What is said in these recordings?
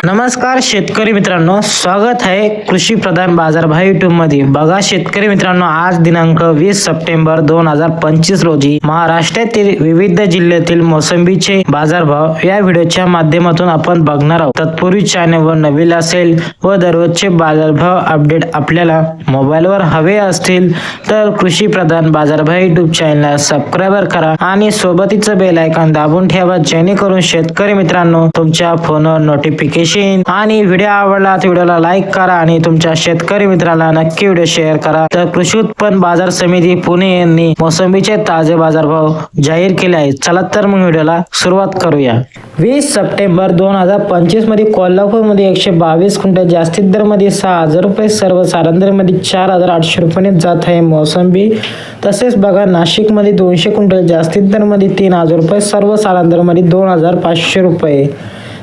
नमस्कार शेतकरी मित्रांनो, स्वागत आहे कृषी प्रधान बाजारभाव यूट्यूब मध्ये। बघा शेतकरी मित्रांनो, आज दिनांक 20 सप्टेंबर 2025 रोजी महाराष्ट्रातील विविध जिल्ह्यातील मोसंबीचे बाजारभाव या व्हिडिओच्या माध्यमातून आपण बघणार आहोत। तत्पूर्वी चॅनलवर नवीन असेल व दररोजचे बाजारभाव अपडेट आपल्याला मोबाईलवर हवे असतील तर कृषी प्रधान बाजारभाव यूट्यूब चॅनलला सबस्क्राइब करा आणि सोबतीच बेल आयकॉन दाबून ठेवा, जेणेकरून शेतकरी मित्रांनो तुमच्या फोनवर नोटिफिकेशन आणि व्हिडिओ आवडला तर व्हिडिओला लाईक करा आणि तुमच्या शेतकरी मित्राला नक्की व्हिडिओ शेअर करा। तर कृषी उत्पन्न बाजार समिती पुणे यांनी मोसंबीचे ताजे बाजारभाव जाहीर केले आहेत। चला तर मग व्हिडिओला सुरुवात करूया। 20 सप्टेंबर 2025 मध्ये कोल्हापूर मध्ये 122 क्विंटल जास्तीत दर मध्ये 6000 रुपये, सर्वसाधारण दर मध्ये 4800 रुपये जात आहे मोसंबी। तसेच बघा नाशिक मध्ये 200 क्विंटल जास्तीत दर मध्ये 3000 रुपये, सर्वसाधारण दर मध्ये 2500 रुपये।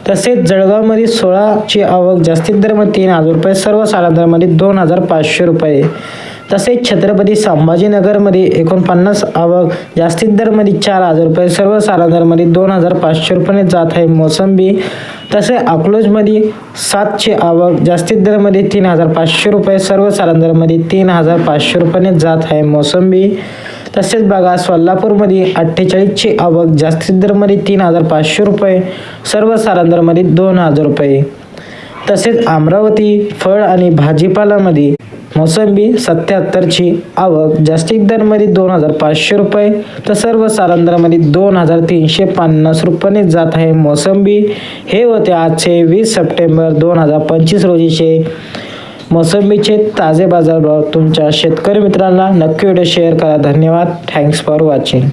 तसेच जळगाव मध्ये 16 ची आवक जास्तीत दर मध्ये 3000 रुपये, सर्वसाधारण दर मध्ये 2500 रुपये। तसेच छत्रपती संभाजीनगर मध्ये 49 आवक जास्तीत दर मध्ये 4000 रुपये, सर्वसाधारण दर मध्ये 2500 रुपये जात आहे मोसंबी। तसेच अकलूज मध्ये 7 ची आवक जास्तीत दर मध्ये 3500 रुपये, सर्वसाधारण दर मध्ये 3500 रुपये जात आहे मोसंबी। तसेच बघा सोलापूर मध्ये 48 ची आवक जास्तीत दर मध्ये 3500 रुपये, सर्वसाधारण दर मध्ये 2000 रुपये। तसेच अमरावती फळ आणि भाजीपाला मध्ये मोसंबी 77 ची आवक जास्तीत दर मध्ये 2500 रुपये, तर सर्वसाधारण दर मध्ये 2350 रुपये जात आहे मोसंबी। हे होते आजचे 20 सप्टेंबर 2025 रोजीचे मोसंबीचे ताजे बाजारभाव। तुमच्या शेतकरी मित्रांना नक्की व्हिडिओ शेअर करा। धन्यवाद। Thanks for watching.